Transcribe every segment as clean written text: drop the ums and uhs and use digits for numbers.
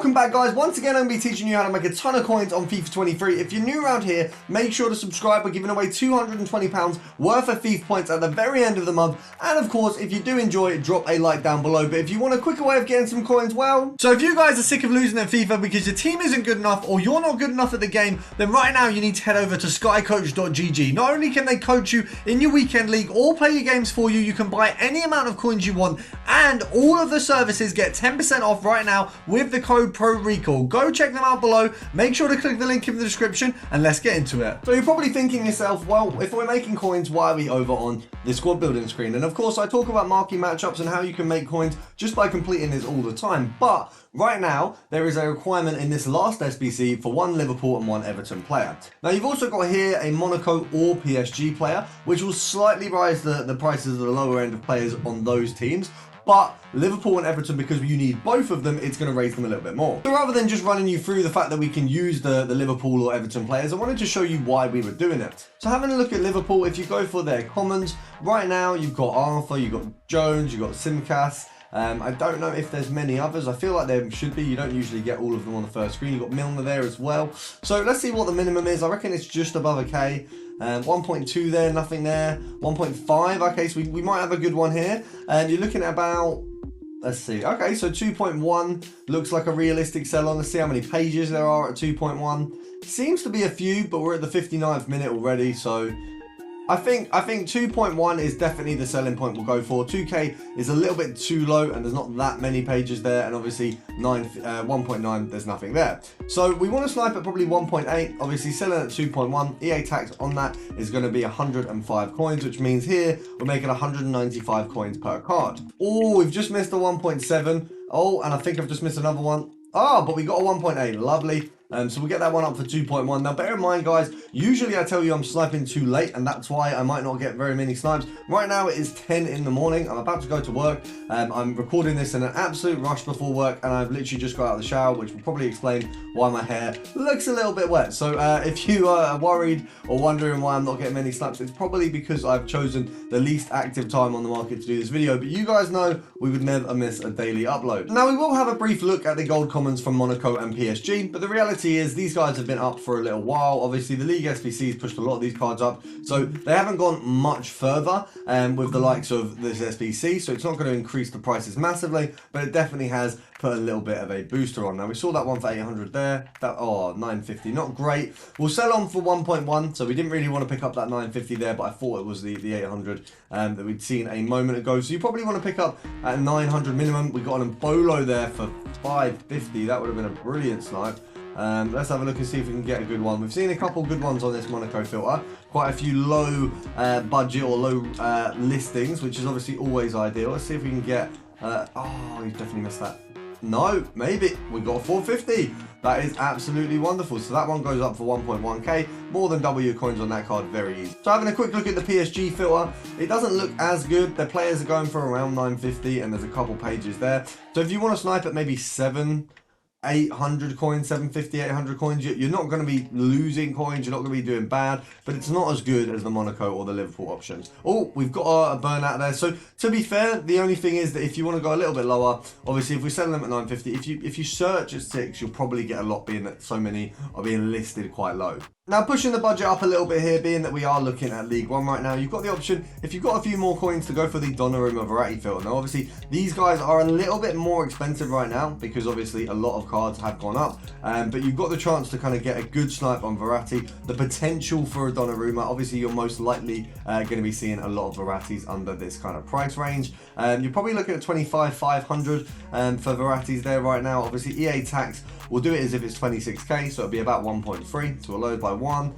Welcome back, guys. Once again, I'm going to be teaching you how to make a ton of coins on FIFA 23. If you're new around here, make sure to subscribe. We're giving away £220 worth of FIFA points at the very end of the month. And of course, if you do enjoy it, drop a like down below. But if you want a quicker way of getting some coins, well... So if you guys are sick of losing at FIFA because your team isn't good enough or you're not good enough at the game, then right now you need to head over to skycoach.gg. Not only can they coach you in your weekend league or play your games for you, you can buy any amount of coins you want. And all of the services get 10% off right now with the code PRORECALL. Go check them out below. Make sure to click the link in the description and let's get into it. So you're probably thinking to yourself, well, if we're making coins, why are we over on the squad building screen? And of course, I talk about marquee matchups and how you can make coins just by completing this all the time. But right now, there is a requirement in this last SBC for one Liverpool and one Everton player. Now, you've also got here a Monaco or PSG player, which will slightly rise the prices of the lower end of players on those teams. But Liverpool and Everton, because you need both of them, it's going to raise them a little bit more. So rather than just running you through the fact that we can use the Liverpool or Everton players, I wanted to show you why we were doing it. So having a look at Liverpool, if you go for their commons, right now you've got Arthur, you've got Jones, you've got Simcas. I don't know if there's many others. I feel like there should be. You don't usually get all of them on the first screen. You've got Milner there as well. So let's see what the minimum is. I reckon it's just above a K. 1.2 there, nothing there. 1.5, okay, so we might have a good one here. And you're looking at about, let's see, okay, so 2.1 looks like a realistic sell on. Let's see how many pages there are at 2.1. Seems to be a few, but we're at the 59th minute already, so I think 2.1 is definitely the selling point we'll go for. 2K is a little bit too low and there's not that many pages there, and obviously 1.9 there's nothing there. So we want to snipe at probably 1.8, obviously selling at 2.1. EA tax on that is going to be 105 coins, which means here we're making 195 coins per card. Oh, we've just missed a 1.7. Oh, and I think I've just missed another one. Oh, but we got a 1.8, lovely. So we'll get that one up for 2.1. Now, bear in mind, guys, usually I tell you I'm sniping too late, and that's why I might not get very many snipes. Right now, it is 10 in the morning. I'm about to go to work. I'm recording this in an absolute rush before work, and I've literally just got out of the shower, which will probably explain why my hair looks a little bit wet. So if you are worried or wondering why I'm not getting many snipes, it's probably because I've chosen the least active time on the market to do this video. But you guys know we would never miss a daily upload. Now, we will have a brief look at the gold commons from Monaco and PSG, but the reality is these guys have been up for a little while. Obviously, the League SBCs pushed a lot of these cards up, so they haven't gone much further with the likes of this SBC, so it's not going to increase the prices massively, but it definitely has put a little bit of a booster on. Now, we saw that one for 800 there. That, oh, 950, not great. We'll sell on for 1.1, so we didn't really want to pick up that 950 there, but I thought it was the 800 that we'd seen a moment ago. So you probably want to pick up at 900 minimum. We got an Embolo there for 550. That would have been a brilliant snipe. Let's have a look and see if we can get a good one. We've seen a couple good ones on this Monaco filter. Quite a few low budget or low listings, which is obviously always ideal. Let's see if we can get... oh, you definitely missed that. No, maybe. We got 450. That is absolutely wonderful. So that one goes up for 1.1k. More than double your coins on that card, very easy. So having a quick look at the PSG filter, it doesn't look as good. The players are going for around 950 and there's a couple pages there. So if you want to snipe at maybe 800 coins, 750, 800 coins, you're not going to be losing coins, you're not going to be doing bad, but it's not as good as the Monaco or the Liverpool options. Oh, we've got a burnout there. So to be fair, the only thing is that if you want to go a little bit lower, obviously if we sell them at 950, if you search at 6, you'll probably get a lot, being that so many are being listed quite low. Now, pushing the budget up a little bit here, being that we are looking at League One right now, you've got the option, if you've got a few more coins, to go for the Donnarumma Verratti filter. Now, obviously, these guys are a little bit more expensive right now because obviously a lot of cards have gone up, but you've got the chance to kind of get a good snipe on Verratti. The potential for a Donnarumma, obviously, you're most likely going to be seeing a lot of Verrattis under this kind of price range. You're probably looking at 25,500 for Verrattis there right now. Obviously, EA tax will do it as if it's 26k, so it'll be about 1.3, so we'll load by 1.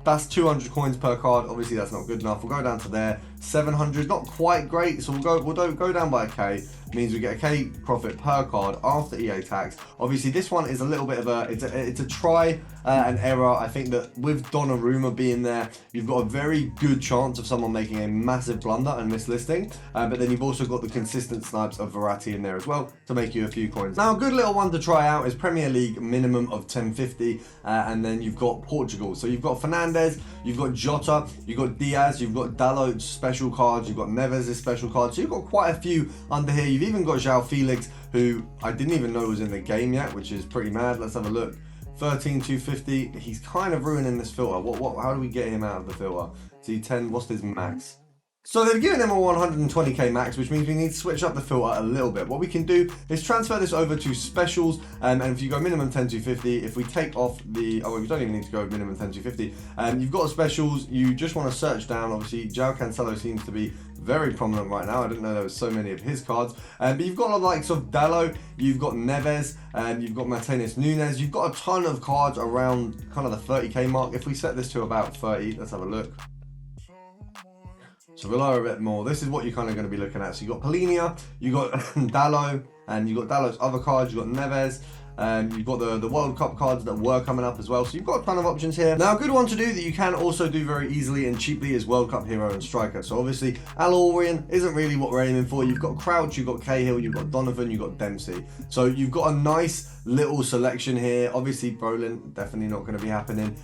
That's 200 coins per card. Obviously, that's not good enough. We'll go down to there. 700, not quite great. So we'll go down by a K. Means we get a K profit per card after EA tax. Obviously, this one is a little bit of it's a try and error. I think that with Donnarumma being there, you've got a very good chance of someone making a massive blunder and mislisting. But then you've also got the consistent snipes of Verratti in there as well to make you a few coins. Now, a good little one to try out is Premier League minimum of 1050, and then you've got Portugal. So you've got Fernandes, you've got Jota, you've got Diaz, you've got Dalot's special cards, you've got Neves' special cards. So you've got quite a few under here. You've You've even got João Felix, who I didn't even know was in the game yet, which is pretty mad. Let's have a look. 13,250. He's kind of ruining this filter. How do we get him out of the filter? C10, what's his max? So they've given him a 120k max, which means we need to switch up the filter a little bit. What we can do is transfer this over to specials, and if you go minimum 10,250, if we take off the, you don't even need to go minimum 10,250, you've got specials, you just want to search down. Obviously, João Cancelo seems to be very prominent right now. I didn't know there was so many of his cards. But you've got the likes of Dalot, you've got Neves, and you've got Martinez Nunes. You've got a ton of cards around kind of the 30k mark. If we set this to about 30, let's have a look. So we'll lower a bit more. This is what you're kind of going to be looking at. So you've got Polinia, you've got Dalot, and you've got Dalot's other cards, you've got Neves, you've got the World Cup cards that were coming up as well. So you've got a ton of options here. Now, a good one to do that you can also do very easily and cheaply is World Cup hero and striker. So obviously, Al-Orient isn't really what we're aiming for. You've got Crouch, you've got Cahill, you've got Donovan, you've got Dempsey. So you've got a nice little selection here. Obviously, Brolin, definitely not going to be happening.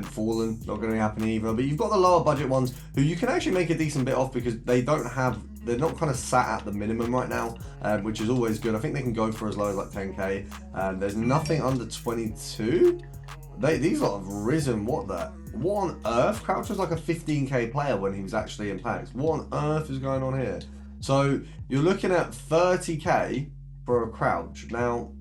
Fallen, not going to be happening either. But you've got the lower budget ones who you can actually make a decent bit off because they're not kind of sat at the minimum right now, which is always good. I think they can go for as low as like 10k. There's nothing under 22. These lot have risen. What on earth? Crouch was like a 15k player when he was actually in packs. What on earth is going on here? So you're looking at 30k for a Crouch. Now,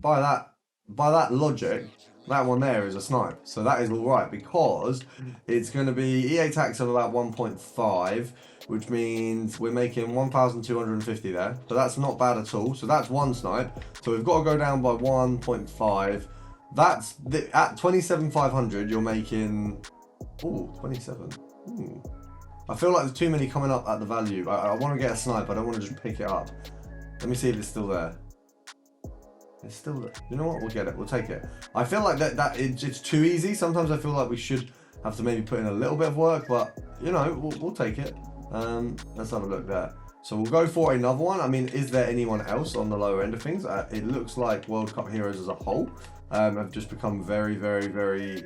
by that logic, that one there is a snipe. So that is all right because it's going to be EA tax of about 1.5, which means we're making 1,250 there. So that's not bad at all. So that's one snipe. So we've got to go down by 1.5. That's at 27,500. You're making 27. I feel like there's too many coming up at the value. I want to get a snipe. I don't want to just pick it up. Let me see if it's still there. It's still there. You know what? We'll get it. We'll take it. I feel like it's too easy. Sometimes I feel like we should have to maybe put in a little bit of work, but you know, we'll take it. Let's have a look there. So we'll go for another one. I mean, is there anyone else on the lower end of things? It looks like World Cup heroes as a whole have just become very, very, very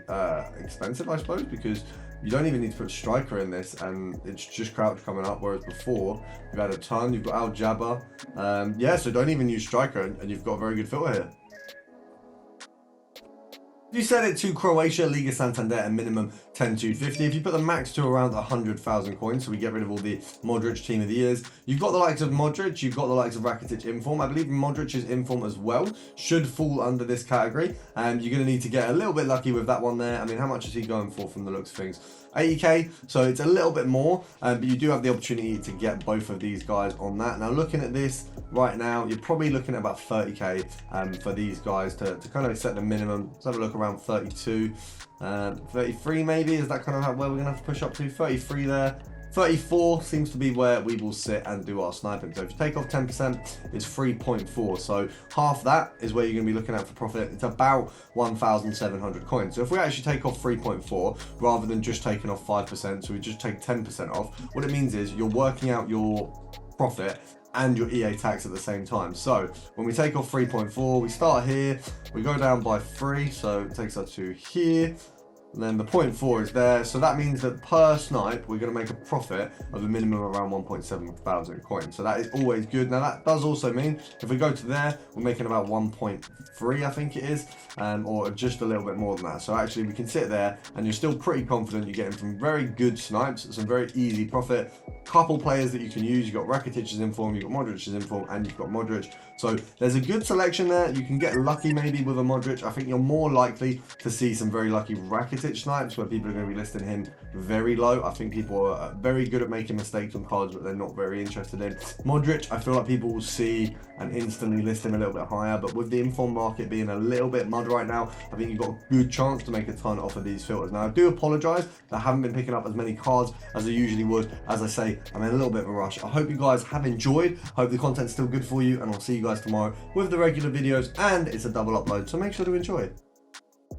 expensive, I suppose, because you don't even need to put striker in this, and it's just Crouch coming up, whereas before, you've had a ton. You've got Al Jabba. Yeah, so don't even use striker, and you've got a very good filter here. If you set it to Croatia, Liga Santander, and minimum 10,250, if you put the max to around 100,000 coins, so we get rid of all the Modric team of the years, you've got the likes of Modric, you've got the likes of Rakitic Inform. I believe Modric's Inform as well should fall under this category, and you're going to need to get a little bit lucky with that one there. I mean, how much is he going for from the looks of things? 80k, so it's a little bit more, but you do have the opportunity to get both of these guys on that. Now, looking at this right now, you're probably looking at about 30k for these guys to kind of set the minimum. Let's have a look around 32, 33 maybe. Is that kind of where we're gonna have to push up to? 33 there. 34 seems to be where we will sit and do our sniping. So if you take off 10%, it's 3.4. So half that is where you're going to be looking at for profit. It's about 1,700 coins. So if we actually take off 3.4 rather than just taking off 5%, so we just take 10% off, what it means is you're working out your profit and your EA tax at the same time. So when we take off 3.4, we start here, we go down by 3, so it takes us to here. Then the 0.4 is there, so that means that per snipe we're going to make a profit of a minimum around 1.7 thousand coins. So that is always good. Now that does also mean if we go to there, we're making about 1.3, I think it is, or just a little bit more than that. So actually we can sit there and you're still pretty confident you're getting some very good snipes, some very easy profit. Couple players that you can use. You've got Rakitic's Inform, you've got Modric's Inform, and you've got Modric. So there's a good selection there. You can get lucky maybe with a Modric. I think you're more likely to see some very lucky Rakitic snipes where people are going to be listing him very low. I think people are very good at making mistakes on cards but they're not very interested in. Modric, I feel like people will see and instantly list him a little bit higher, but with the Inform market being a little bit mud right now, I think you've got a good chance to make a ton off of these filters. Now I do apologise that I haven't been picking up as many cards as I usually would. As I say, I'm in a little bit of a rush. I hope you guys have enjoyed. Hope the content's still good for you, and I'll see you guys tomorrow with the regular videos, and it's a double upload, so make sure to enjoy it.